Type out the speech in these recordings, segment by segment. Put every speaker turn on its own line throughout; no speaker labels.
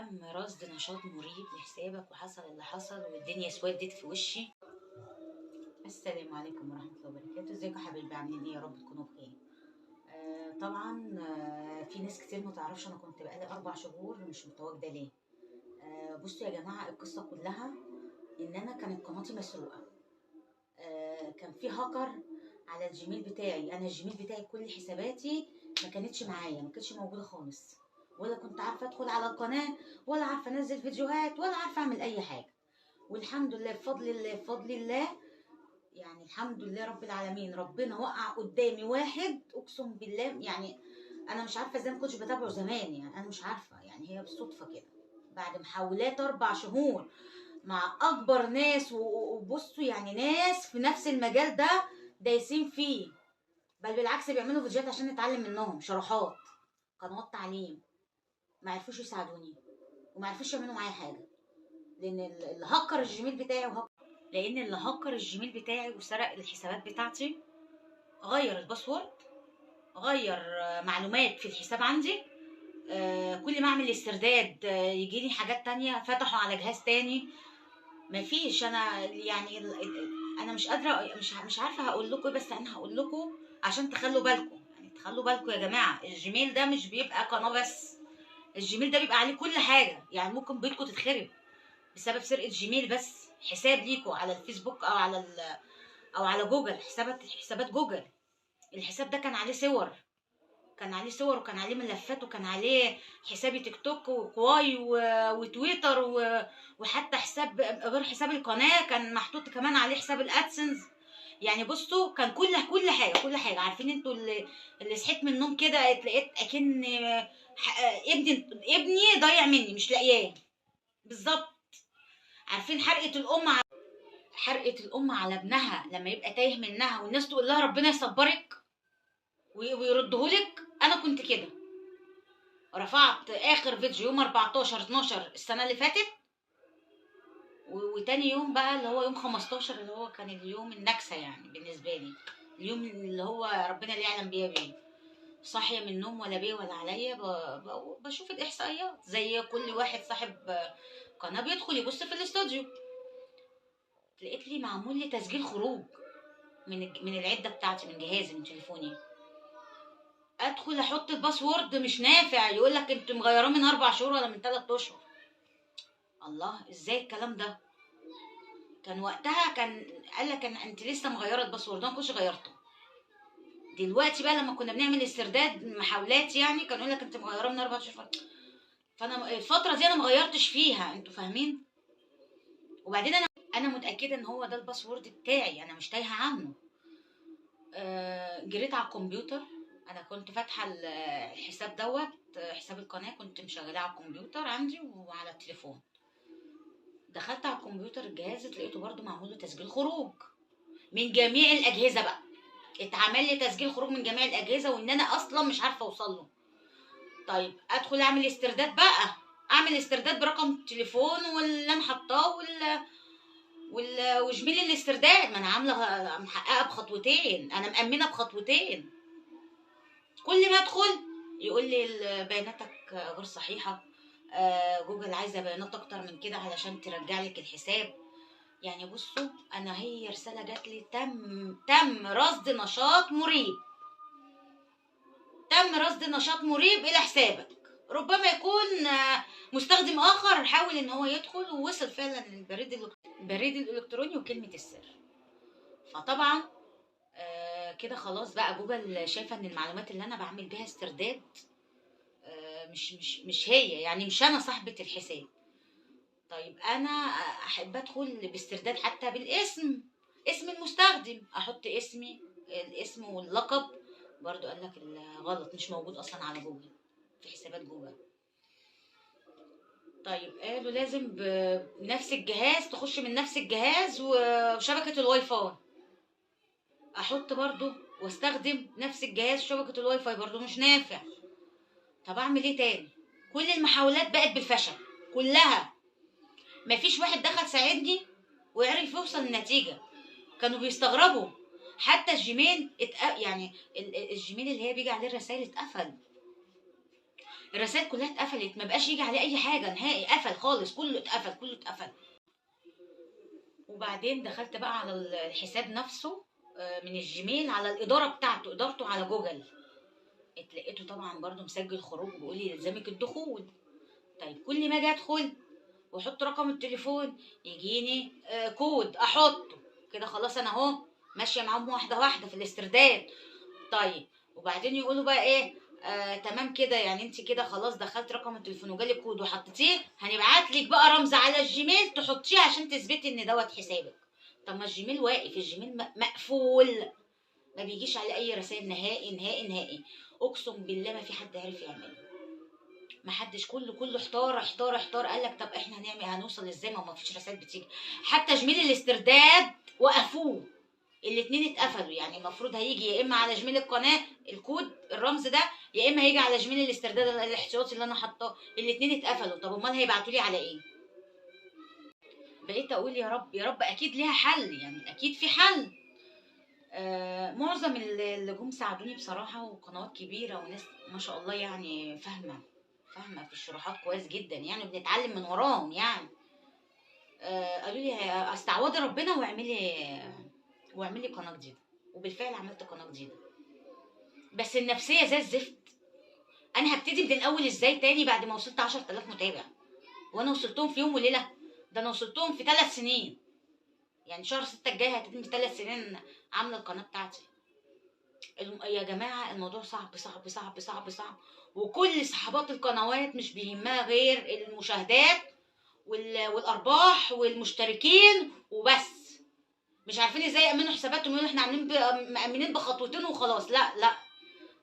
تم رصد نشاط مريب لحسابك وحصل اللي حصل والدنيا اسودت في وشي. السلام عليكم ورحمة الله وبركاته. ازيكم يا حبايبي، عاملين ايه؟ يا رب تكونوا بخير. طبعا في ناس كتير ما تعرفش انا كنت بقالي 4 شهور مش متواجدة ليه. بصوا يا جماعة، القصة كلها ان انا كانت قناتي مسروقة. كان في هاكر على الجيميل بتاعي. انا الجيميل بتاعي كل حساباتي ما كانتش معايا، ما كانتش موجودة خالص، ولا كنت عارفة ادخل على القناة، ولا عارفة انزل فيديوهات، ولا عارفة اعمل اي حاجة. والحمد لله بفضل الله بفضل الله، يعني الحمد لله رب العالمين، ربنا وقع قدامي واحد اقسم بالله. يعني انا مش عارفه ازاي ما كنتش بتابعه زمان، يعني انا مش عارفه، يعني هي بالصدفه كده بعد محاولات 4 شهور مع اكبر ناس وبصوا يعني ناس في نفس المجال ده دايسين فيه، بل بالعكس بيعملوا فيديوهات عشان نتعلم منهم، شروحات، قنوات تعليم. ما عرفوش يساعدوني وما عرفوش يعملوا معايا حاجه، لان اللي هكر الجيميل بتاعي لان اللي هكر الجيميل بتاعي وسرق الحسابات بتاعتي، غير الباسورد، غير معلومات في الحساب عندي. كل ما اعمل استرداد يجيلي حاجات تانية، فتحوا على جهاز تاني. مفيش، انا يعني انا مش قادره، مش عارفه هقول لكم بس انا هقول لكم عشان تخلوا بالكم، يعني تخلوا بالكم يا جماعه. الجيميل ده مش بيبقى قناه بس، الجيميل ده بيبقى عليه كل حاجه. يعني ممكن بيتكم تتخرب بسبب سرقه جيميل، بس حساب ليكوا على الفيسبوك او على جوجل، حسابات جوجل. الحساب ده كان عليه صور، وكان عليه ملفات، وكان عليه حسابي تيك توك وكواي وتويتر وحتى حساب غير حساب القناه كان محطوط كمان عليه حساب الادسنس. يعني بصوا كان كل حاجه. عارفين انتوا اللي صحيت من النوم كده لقيت اكن ابني ضايع مني مش لاقياه بالظبط. عارفين حرقه الام على ابنها لما يبقى تايه منها والناس تقول لها ربنا يصبرك ويردهولك؟ انا كنت كده. رفعت اخر فيديو يوم 14/12 السنه اللي فاتت، وتاني يوم بقى اللي هو يوم 15 اللي هو كان اليوم النكسه يعني بالنسبه لي، اليوم اللي هو ربنا اللي يعلم بيه. صاحيه من النوم ولا بيه ولا عليا، بشوف الاحصائيات زي كل واحد صاحب قناه بيدخل يبص في الاستوديو. لقيت لي معمول لي تسجيل خروج من العده بتاعتي، من جهازي، من تليفوني. ادخل احط الباسورد مش نافع، يقول لك انت مغيراه من 4 شهور ولا من 3 اشهر. الله، ازاي الكلام ده؟ كان وقتها قال لك انت لسه مغيره الباسورد، انا ما كنتش غيرته. دلوقتي بقى لما كنا بنعمل استرداد محاولات، يعني كان يقول لك انت مغيراه من 4 شهور. فانا الفتره دي انا ما غيرتش فيها، انتوا فاهمين؟ وبعدين انا متاكده ان هو ده الباسورد بتاعي، انا مش تايهه عنه. جريت على الكمبيوتر، انا كنت فاتحه الحساب حساب القناه كنت مشغلاه على الكمبيوتر عندي وعلى التليفون. دخلت على الكمبيوتر الجهاز لقيته برضو معمول له تسجيل خروج من جميع الاجهزه. بقى اتعمل لي تسجيل خروج من جميع الاجهزه، وان انا اصلا مش عارفه اوصل له. طيب ادخل اعمل استرداد بقى، اعمل استرداد برقم التليفون واللي انا حطاه وجميل الاسترداد. ما انا عامله محققه بخطوتين، انا مأمنه بخطوتين. كل ما ادخل يقول لي بياناتك غير صحيحه، جوجل عايزه بيانات اكتر من كده علشان ترجع لك الحساب. يعني بصوا، انا هي رساله جات لي: تم رصد نشاط مريب، تم رصد نشاط مريب الى حسابك. ربما يكون مستخدم اخر حاول ان هو يدخل ووصل فعلا البريد الالكتروني وكلمه السر. فطبعا كده خلاص بقى جوجل شايفه ان المعلومات اللي انا بعمل بيها استرداد مش هي، يعني مش انا صاحبه الحساب. طيب انا احب ادخل باسترداد حتى بالاسم، اسم المستخدم، احط الاسم واللقب. برضو قال لك غلط، مش موجود اصلا على جوجل في حسابات جوجل. طيب قالوا لازم بنفس الجهاز، تخش من نفس الجهاز وشبكة الواي فاي. احط برضو واستخدم نفس الجهاز شبكة الواي فاي، برضو مش نافع. طب اعمل ايه تاني؟ كل المحاولات بقت بالفشل كلها. مفيش واحد دخل ساعدني وعرف يوصل للنتيجة. كانوا بيستغربوا. حتى الجيميل يعني الجيميل اللي هي بيجي عليه الرسائل اتقفل. الرسائل كلها اتقفلت، ما بقاش يجي عليه اي حاجه نهائي، قفل خالص، كله اتقفل كله اتقفل. وبعدين دخلت بقى على الحساب نفسه من الجيميل على الاداره بتاعته، ادارته على جوجل، اتلقيته طبعا برضو مسجل خروج بيقول لي يلزمك الدخول. طيب كل ما اجي ادخل واحط رقم التليفون يجيني كود احطه كده، خلاص انا اهو ماشيه معاهم واحده واحده في الاسترداد. طيب وبعدين يقولوا بقى ايه، تمام كده، يعني انت كده خلاص دخلت رقم التليفون وجالك كود وحطيتيه، هنبعت لك بقى رمز على الجيميل تحطيه عشان تثبتي ان دوت حسابك. طب ما الجيميل واقف، الجيميل مقفول، ما بيجيش عليه اي رسائل نهائي نهائي نهائي. اقسم بالله ما في حد عرف يعمله، ما حدش، كله احتار احتار احتار، قال لك طب احنا هنوصل ازاي ما فيش رسائل بتيجي. حتى جميل الاسترداد وقفوه، الاتنين اتقفلوا. يعني المفروض هيجي يا اما على جميل القناه الكود الرمز ده، يا اما هيجي على جميل الاسترداد الاحتياطي اللي انا حاطاه، الاتنين اتقفلوا. طب امال هيبعتوا لي على ايه؟ بقيت اقول يا رب يا رب اكيد ليها حل، يعني اكيد في حل. معظم اللي جم ساعدوني بصراحه، وقنوات كبيره وناس ما شاء الله يعني فاهمه في الشروحات كويس جدا يعني، وبنتعلم من وراهم يعني. قالوا لي استعوضي ربنا واعملي قناه جديده. وبالفعل عملت قناه جديده، بس النفسيه زي الزفت. انا هبتدي من الاول ازاي تاني بعد ما وصلت 10,000 متابع؟ وانا وصلتهم في يوم وليله؟ ده انا وصلتهم في 3 سنين، يعني شهر 6 الجاي هتتم 3 سنين عامله القناه بتاعتي. يا جماعه الموضوع صعب صعب صعب صعب صعب، وكل صحابات القنوات مش بيهمها غير المشاهدات والارباح والمشتركين وبس. مش عارفين ازاي يامنوا حساباتهم، يقولوا احنا عاملين مأمنين بخطوتين وخلاص. لا لا،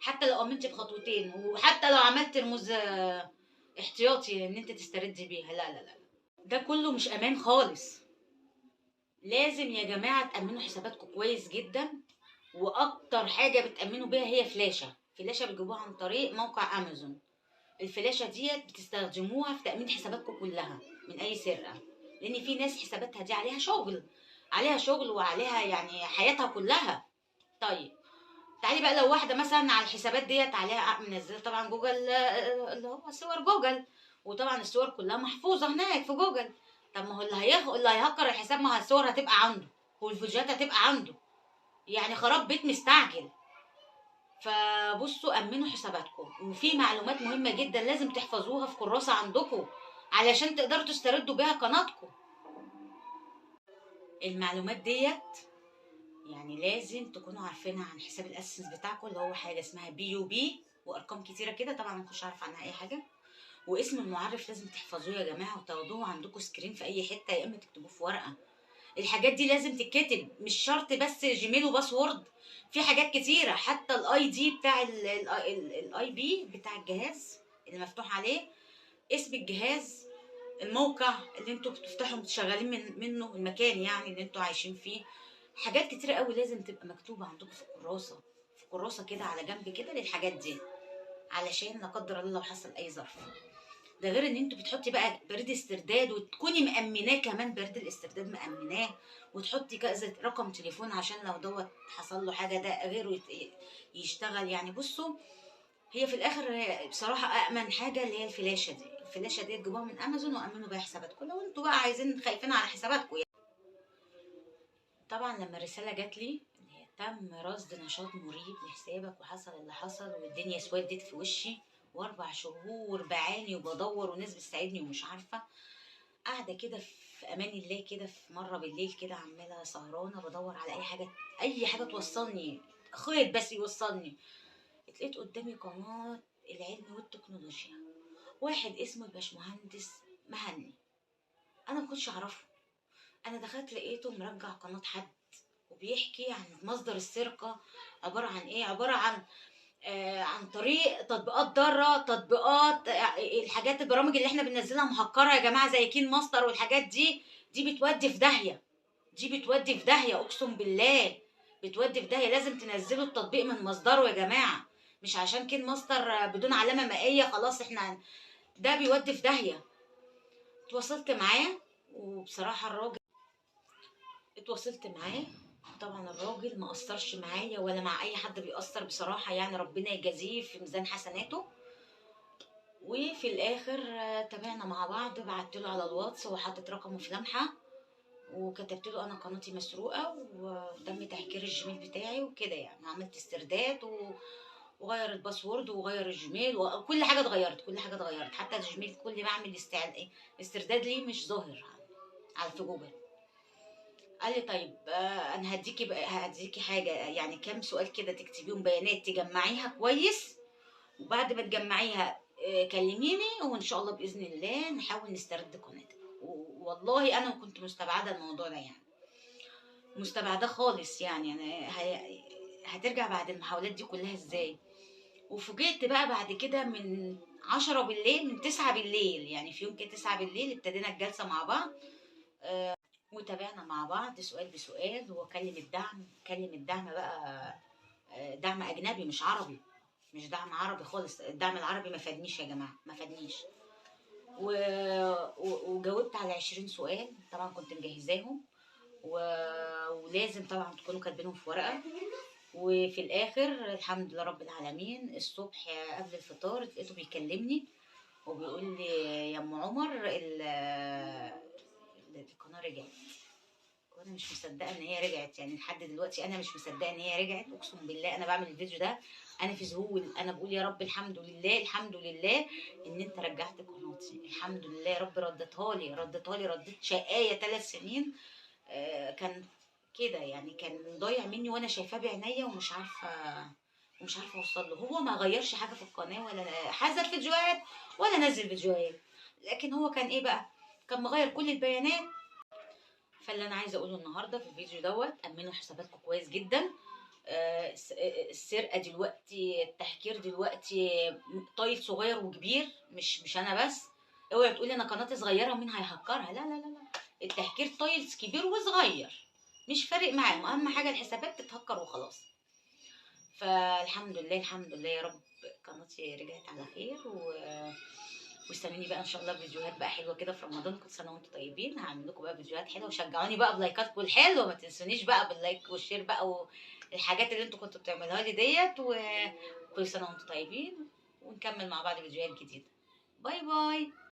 حتى لو امنتي بخطوتين، وحتى لو عملت رموز احتياطي ان انت تستردي بيها، لا لا لا، ده كله مش امان خالص. لازم يا جماعه تامنوا حساباتكم كويس جدا. واكتر حاجه بتامنوا بيها هي فلاشه بتجيبوها عن طريق موقع امازون. الفلاشه ديت بتستخدموها في تامين حساباتكم كلها من اي سرقه، لان في ناس حساباتها دي عليها شغل وعليها يعني حياتها كلها. طيب تعالي بقى، لو واحده مثلا على الحسابات ديت عليها منزله طبعا جوجل، اللي هو صور جوجل، وطبعا الصور كلها محفوظه هناك في جوجل. طب ما هو اللي هيهكر الحساب، ما هو الصور هتبقى عنده والفيديوهات هتبقى عنده، يعني خراب بيت مستعجل. فبصوا امنوا حساباتكم، وفي معلومات مهمه جدا لازم تحفظوها في كراسه عندكم علشان تقدروا تستردوا بيها قناتكم. المعلومات ديت يعني لازم تكونوا عارفينها عن حساب الاسس بتاعكم، اللي هو حاجه اسمها BUB، وارقام كتيره كده طبعا ما كنتش عارفه عنها اي حاجه. واسم المعرف لازم تحفظوه يا جماعه، وتاخدوه عندكم سكرين في اي حته، يا اما تكتبوه في ورقه. الحاجات دي لازم تتكتب، مش شرط بس جيميل وباسورد، في حاجات كتيره. حتى ID بتاع IP بتاع الجهاز اللي مفتوح عليه، اسم الجهاز، الموقع اللي انتوا بتفتحوا شغالين منه، المكان يعني اللي انتوا عايشين فيه. حاجات كتيره قوي لازم تبقى مكتوبه عندكم في كراسه، كده على جنب كده للحاجات دي، علشان لا قدر الله لو حصل اي ظرف. ده غير ان انتوا بتحطي بقى بريد استرداد، وتكوني مأمناه كمان، بريد الاسترداد مأمناه، وتحطي كذا رقم تليفون عشان لو دوت حصل له حاجه ده غيره يشتغل. يعني بصوا، هي في الاخر بصراحه امن حاجه اللي هي الفلاشه دي تجيبوها من امازون وامنوا بيها حساباتكم، لو انتوا بقى عايزين خايفين على حساباتكم يعني. طبعا لما الرساله جات لي ان هي تم رصد نشاط مريب لحسابك، وحصل اللي حصل، والدنيا اسودت في وشي، و4 شهور بعاني وبدور وناس بتساعدني ومش عارفه، قاعده كده في امان الله كده، في مره بالليل كده عماله سهرانه بدور على اي حاجه توصلني، خيط بس يوصلني. اتلقيت قدامي قناه العلم والتكنولوجيا، واحد اسمه الباشمهندس مهني، انا ما كنتش اعرفه. انا دخلت لقيته مرجع قناه حد، وبيحكي عن مصدر السرقه، عباره عن ايه، عباره عن طريق تطبيقات ضاره، تطبيقات الحاجات البرامج اللي احنا بننزلها مهكره يا جماعه، زي كين ماستر والحاجات دي بتودي في داهيه، اقسم بالله بتودي في داهيه. لازم تنزلوا التطبيق من مصدره يا جماعه، مش عشان كين ماستر بدون علامه مائيه خلاص احنا، ده بيودي في داهيه. اتواصلت معاه، وبصراحه اتواصلت معاه، طبعا الراجل ما قصرش معايا ولا مع اي حد بيقصر بصراحه، يعني ربنا يجازيه في ميزان حسناته. وفي الاخر تابعنا مع بعض، بعت له على الواتس وحطيت رقمه في لمحه، وكتبت له انا قناتي مسروقه وتم تهكير الجيميل بتاعي وكده يعني. عملت استرداد وغير الباسورد وغير الجيميل وكل حاجه اتغيرت، كل حاجه اتغيرت، حتى الجيميل كل بعمل استرداد ليه مش ظاهر على في جوجل. قال لي طيب انا هديكي حاجه يعني كام سؤال كده تكتبيهم بيانات تجمعيها كويس، وبعد ما تجمعيها كلميني وان شاء الله باذن الله نحاول نسترد قناتك. والله انا كنت مستبعده الموضوع ده يعني، مستبعده خالص يعني. انا هترجع بعد المحاولات دي كلها ازاي؟ وفوجئت بقى بعد كده من 10 بالليل، من 9 بالليل يعني، في يوم كده 9 بالليل ابتدينا الجلسه مع بعض، وتابعنا مع بعض سؤال بسؤال. هو كلم الدعم بقى، دعم اجنبي مش عربي، مش دعم عربي خالص. الدعم العربي ما فادنيش يا جماعه، ما فادنيش. وجاوبت على 20 سؤال طبعا كنت مجهزاهم، ولازم طبعا تكونوا كاتبينهم في ورقه. وفي الاخر الحمد لله رب العالمين، الصبح قبل الفطار لقيته بيكلمني وبيقول لي يا ام عمر القناه رجعت. وانا مش مصدقه ان هي رجعت يعني، لحد دلوقتي انا مش مصدقه ان هي رجعت. اقسم بالله انا بعمل الفيديو ده انا في ذهول، انا بقول يا رب الحمد لله، الحمد لله ان انت رجعت قناتي، الحمد لله يا رب ردتها لي، ردت شقايه 3 سنين. كان كده يعني، كان ضايع مني وانا شايفاه بعينيا ومش عارفه اوصل له. هو ما غيرش حاجه في القناه ولا حذف فيديوهات ولا نزل فيديوهات، لكن هو كان ايه بقى، كان مغير كل البيانات. فاللي انا عايزه اقوله النهارده في الفيديو امنوا حساباتكم كويس جدا. السرقه دلوقتي، التهكير دلوقتي طايل صغير وكبير، مش انا بس. اوعي تقولي انا قناتي صغيره ومين هيهكرها، لا لا لا لا، التهكير طايل كبير وصغير، مش فارق معاهم، اهم حاجه الحسابات تتهكر وخلاص. فالحمد لله الحمد لله يا رب، قناتي رجعت على خير. واستنوني بقى ان شاء الله فيديوهات بقى حلوه كده في رمضان. كل سنه وانتم طيبين، هعمل لكم بقى فيديوهات حلوه، وشجعوني بقى بلايكاتكم الحلوه، ما تنسونيش بقى باللايك والشير بقى والحاجات اللي انتوا كنتوا بتعملوها لي ديت. وكل سنه وانتم طيبين، ونكمل مع بعض فيديوهات جديده. باي باي.